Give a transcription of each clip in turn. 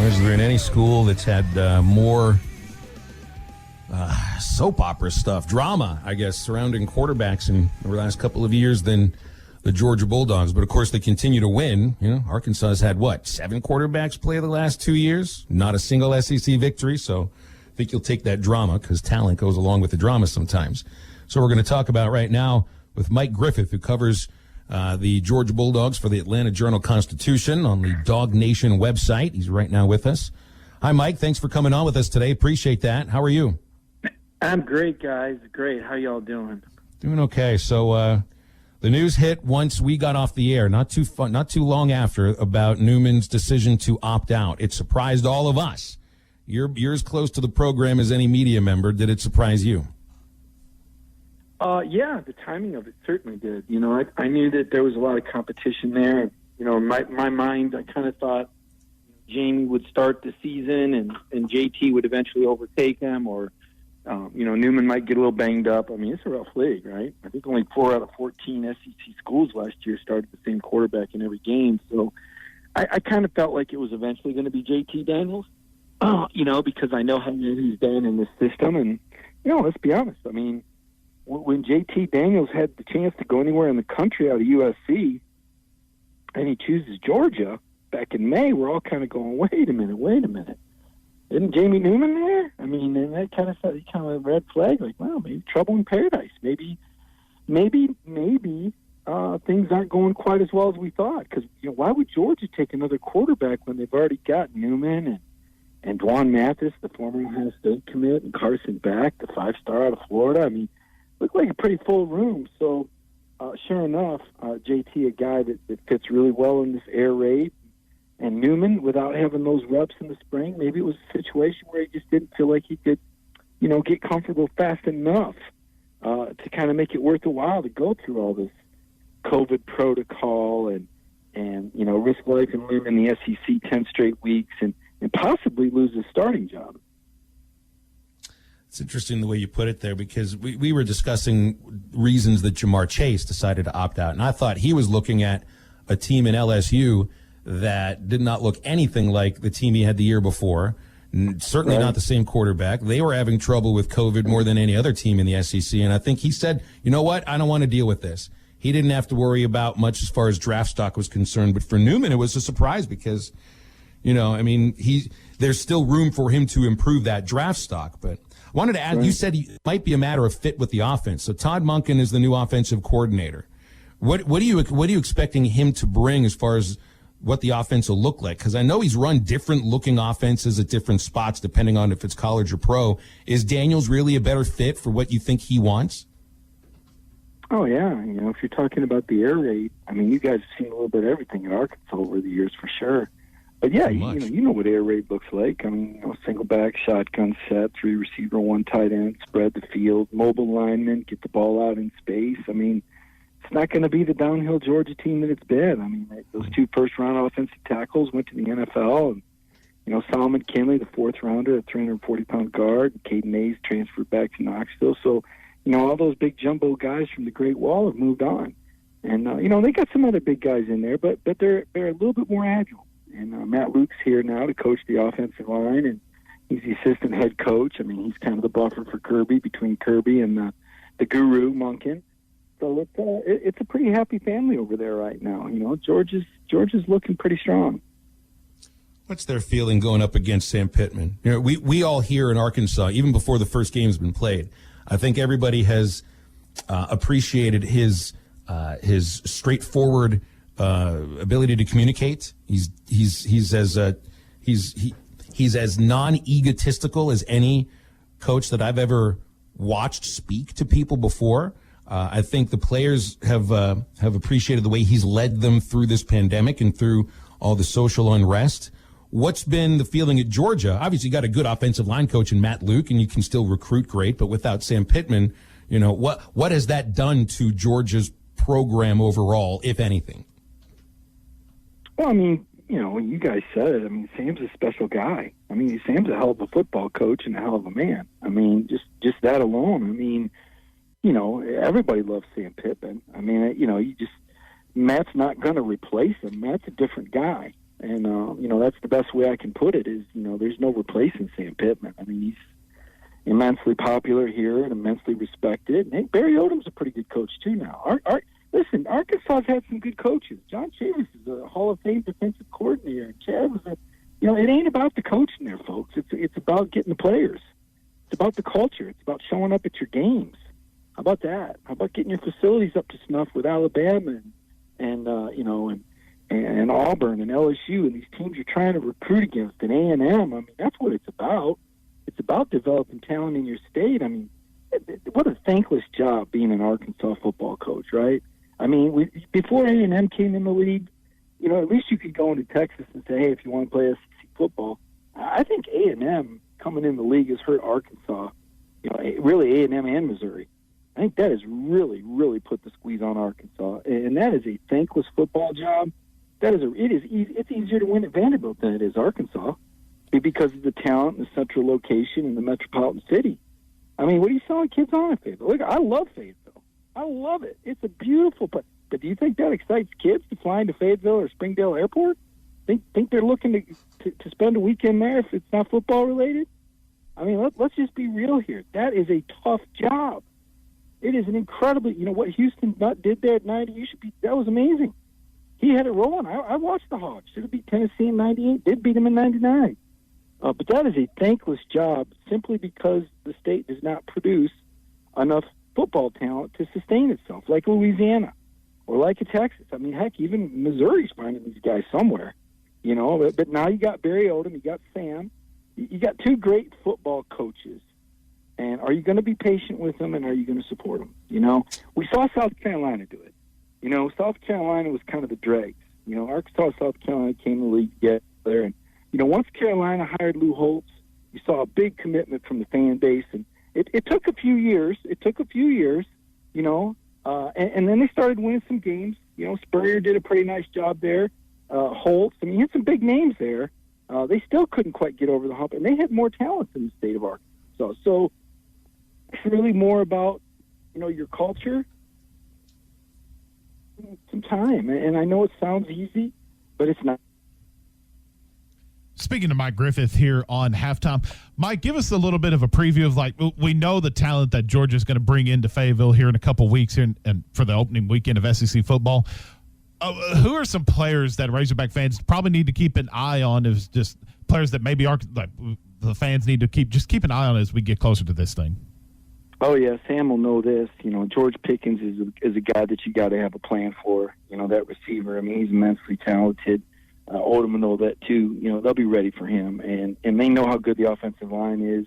Has there been any school that's had more soap opera stuff, drama, I guess, surrounding quarterbacks over the last couple of years than the Georgia Bulldogs? But, of course, they continue to win. You know, Arkansas has had, 7 quarterbacks play the last 2 years? Not a single SEC victory, so I think you'll take that drama because talent goes along with the drama sometimes. So we're going to talk about right now with Mike Griffith, who covers the Georgia Bulldogs for the Atlanta Journal-Constitution on the DawgNation website. He's right now with us. Hi, Mike. Thanks for coming on with us today. Appreciate that. How are you? I'm great, guys. Great. How y'all doing? Doing okay. So the news hit once we got off the air, not too long after, about Newman's decision to opt out. It surprised all of us. You're as close to the program as any media member. Did it surprise you? Yeah, the timing of it certainly did. You know, I knew that there was a lot of competition there. You know, in my mind, I kind of thought Jamie would start the season and JT would eventually overtake him, or, Newman might get a little banged up. I mean, it's a rough league, right? I think only 4 out of 14 SEC schools last year started the same quarterback in every game. So I kind of felt like it was eventually going to be JT Daniels, because I know how he's done in this system. And, let's be honest. I mean, when JT Daniels had the chance to go anywhere in the country out of USC and he chooses Georgia back in May, we're all kind of going, wait a minute. Isn't Jamie Newman there? I mean, and that kind of a red flag, like, well, maybe trouble in paradise. Maybe things aren't going quite as well as we thought. Because, why would Georgia take another quarterback when they've already got Newman and Dwan Mathis, the former Ohio State commit, and Carson Beck, the 5-star out of Florida? I mean, looked like a pretty full room. So, sure enough, JT, a guy that fits really well in this air raid, and Newman, without having those reps in the spring, maybe it was a situation where he just didn't feel like he could, get comfortable fast enough to kind of make it worth a while to go through all this COVID protocol and risk life and limb in the SEC 10 straight weeks and possibly lose his starting job. It's interesting the way you put it there, because we were discussing reasons that Jamar Chase decided to opt out. And I thought he was looking at a team in LSU that did not look anything like the team he had the year before. Certainly not the same quarterback. They were having trouble with COVID more than any other team in the SEC. And I think he said, you know what? I don't want to deal with this. He didn't have to worry about much as far as draft stock was concerned. But for Newman, it was a surprise because, there's still room for him to improve that draft stock. But I wanted to add, you said it might be a matter of fit with the offense. So Todd Monken is the new offensive coordinator. What are you expecting him to bring as far as what the offense will look like? Because I know he's run different looking offenses at different spots depending on if it's college or pro. Is Daniels really a better fit for what you think he wants? Oh, yeah. If you're talking about the air raid, I mean, you guys have seen a little bit of everything in Arkansas over the years for sure. But, yeah, you know what air raid looks like. I mean, single back, shotgun set, 3 receiver, 1 tight end, spread the field, mobile linemen, get the ball out in space. I mean, it's not going to be the downhill Georgia team that it's been. I mean, those 2 first-round offensive tackles went to the NFL. And, Solomon Kinley, the 4th-rounder, a 340-pound guard. Caden Mays transferred back to Knoxville. So, all those big jumbo guys from the Great Wall have moved on. And, they got some other big guys in there, but they're a little bit more agile. And Matt Luke's here now to coach the offensive line, and he's the assistant head coach. I mean, he's kind of the buffer for Kirby, between Kirby and the guru, Monken. So it's a pretty happy family over there right now. Georgia's looking pretty strong. What's their feeling going up against Sam Pittman? We all here in Arkansas, even before the first game's been played, I think everybody has appreciated his straightforward ability to communicate. He's as non-egotistical as any coach that I've ever watched speak to people before. I think the players have appreciated the way he's led them through this pandemic and through all the social unrest. What's been the feeling at Georgia? Obviously, you got a good offensive line coach in Matt Luke, and you can still recruit great. But without Sam Pittman, what has that done to Georgia's program overall, if anything? Well, I mean, you guys said it. I mean, Sam's a special guy. I mean, Sam's a hell of a football coach and a hell of a man. I mean, just that alone. I mean, everybody loves Sam Pittman. I mean, Matt's not going to replace him. Matt's a different guy. And, that's the best way I can put it is, there's no replacing Sam Pittman. I mean, he's immensely popular here and immensely respected. And, hey, Barry Odom's a pretty good coach, too, now. Listen, Arkansas's had some good coaches. John Chavis is a Hall of Fame defensive coordinator. And Chad was it ain't about the coaching there, folks. It's about getting the players. It's about the culture. It's about showing up at your games. How about that? How about getting your facilities up to snuff with Alabama and Auburn and LSU and these teams you're trying to recruit against and A&M? I mean, that's what it's about. It's about developing talent in your state. I mean, what a thankless job being an Arkansas football coach, right? I mean, before A&M came in the league, at least you could go into Texas and say, hey, if you want to play SEC football. I think A&M coming in the league has hurt Arkansas, really A&M and Missouri. I think that has really, really put the squeeze on Arkansas, and that is a thankless football job. It's easier to win at Vanderbilt than it is Arkansas because of the talent and the central location and the metropolitan city. I mean, what are you selling kids on at Fayetteville? Look, I love Fayetteville. I love it. It's a beautiful place. But do you think that excites kids to fly into Fayetteville or Springdale Airport? Think they're looking to spend a weekend there if it's not football related? I mean, let's just be real here. That is a tough job. It is an incredibly, what Houston Nutt did there at 90, that was amazing. He had it rolling. I watched the Hawks. Should have beat Tennessee in 98. Did beat them in 99. But that is a thankless job simply because the state does not produce enough football talent to sustain itself, like Louisiana or like a Texas. I mean, heck, even Missouri's finding these guys somewhere, But now you got Barry Odom, you got Sam. You got two great football coaches. And are you going to be patient with them, and are you going to support them? We saw South Carolina do it. South Carolina was kind of the dregs. Arkansas and South Carolina came in the league together. And, once Carolina hired Lou Holtz, you saw a big commitment from the fan base. And it took a few years. And then they started winning some games. Spurrier did a pretty nice job there. Holtz, he had some big names there. They still couldn't quite get over the hump, and they had more talent than the state of Arkansas. So it's really more about, your culture. Some time, and I know it sounds easy, but it's not. Speaking to Mike Griffith here on Halftime, Mike, give us a little bit of a preview of we know the talent that Georgia's going to bring into Fayetteville here in a couple of weeks here and for the opening weekend of SEC football. Who are some players that Razorback fans probably need to keep an eye on? Is just players that maybe the fans need to keep an eye on as we get closer to this thing. Oh yeah, Sam will know this. George Pickens is a guy that you got to have a plan for. That receiver. He's immensely talented. Odom will know that too. They'll be ready for him, and they know how good the offensive line is.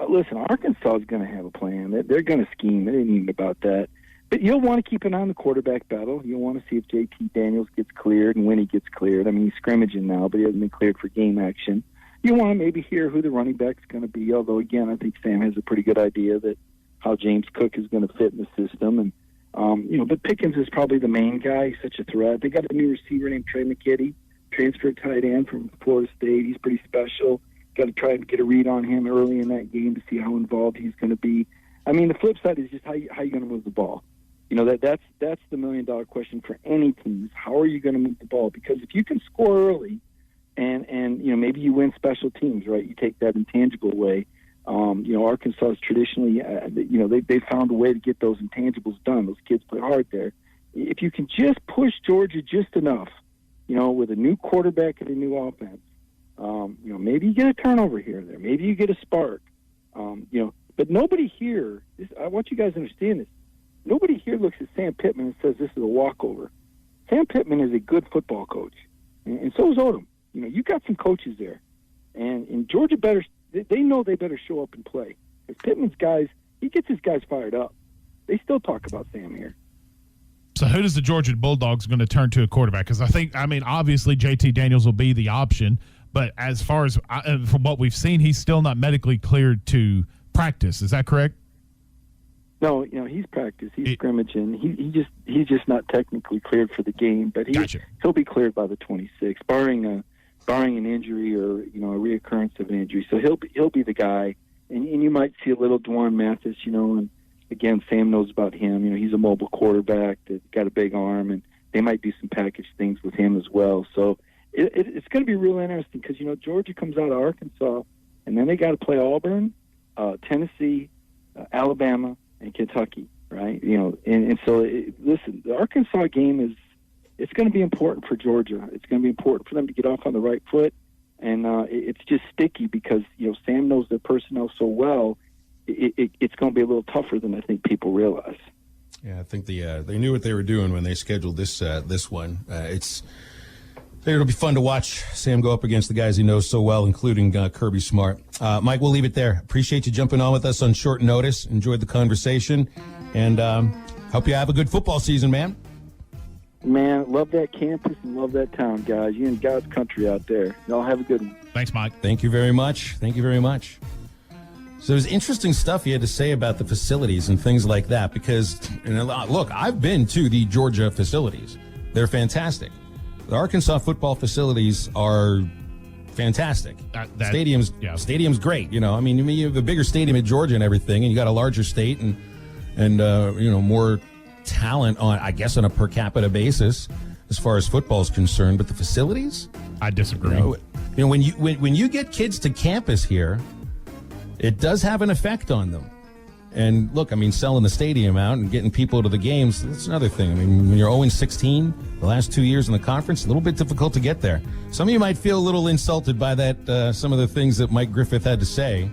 Listen, Arkansas is going to have a plan. They're going to scheme. It ain't even about that. But you'll want to keep an eye on the quarterback battle. You'll want to see if JT Daniels gets cleared and when he gets cleared. He's scrimmaging now, but he hasn't been cleared for game action. You want to maybe hear who the running back's going to be, although, again, I think Sam has a pretty good idea that how James Cook is going to fit in the system. And, but Pickens is probably the main guy. He's such a threat. They got a new receiver named Trey McKitty, transferred tight end from Florida State. He's pretty special. Got to try and get a read on him early in that game to see how involved he's going to be. The flip side is just how you going to move the ball. That's the $1,000,000 question for any team is how are you going to move the ball? Because if you can score early and maybe you win special teams, right? You take that intangible way. Arkansas is traditionally, they found a way to get those intangibles done. Those kids play hard there. If you can just push Georgia just enough, with a new quarterback and a new offense, maybe you get a turnover here and there. Maybe you get a spark. But nobody here, I want you guys to understand this. Nobody here looks at Sam Pittman and says this is a walkover. Sam Pittman is a good football coach, and so is Odom. You got some coaches there, and Georgia they know they better show up and play. Because Pittman's guys, he gets his guys fired up. They still talk about Sam here. So who does the Georgia Bulldogs going to turn to a quarterback? Because obviously JT Daniels will be the option, but as far as from what we've seen, he's still not medically cleared to practice. Is that correct? No, he's practiced. He's scrimmaging. He's just not technically cleared for the game, but he'll be cleared by the 26th, barring an injury or a reoccurrence of an injury. So he'll be the guy, and you might see a little Dwan Mathis, and again Sam knows about him. He's a mobile quarterback that got a big arm, and they might do some package things with him as well. So it's going to be real interesting because, Georgia comes out of Arkansas, and then they got to play Auburn, Tennessee, Alabama, and Kentucky, right? So listen, the Arkansas game it's going to be important for Georgia. It's going to be important for them to get off on the right foot, and it's just sticky because, Sam knows their personnel so well. It's going to be a little tougher than I think people realize. Yeah, I think they knew what they were doing when they scheduled this one. It'll be fun to watch Sam go up against the guys he knows so well, including Kirby Smart. Mike, we'll leave it there. Appreciate you jumping on with us on short notice. Enjoyed the conversation, and hope you have a good football season, man. Man, love that campus and love that town, guys. You're in God's country out there. Y'all have a good one. Thanks, Mike. Thank you very much. Thank you very much. So there's interesting stuff he had to say about the facilities and things like that because, look, I've been to the Georgia facilities. They're fantastic. The Arkansas football facilities are fantastic. Stadium's great. You have a bigger stadium at Georgia and everything, and you got a larger state and more talent on a per capita basis as far as football is concerned. But the facilities, I disagree. When you get kids to campus here, it does have an effect on them. And look, selling the stadium out and getting people to the games, that's another thing. When you're 0-16 the last 2 years in the conference, a little bit difficult to get there. Some of you might feel a little insulted by that, some of the things that Mike Griffith had to say.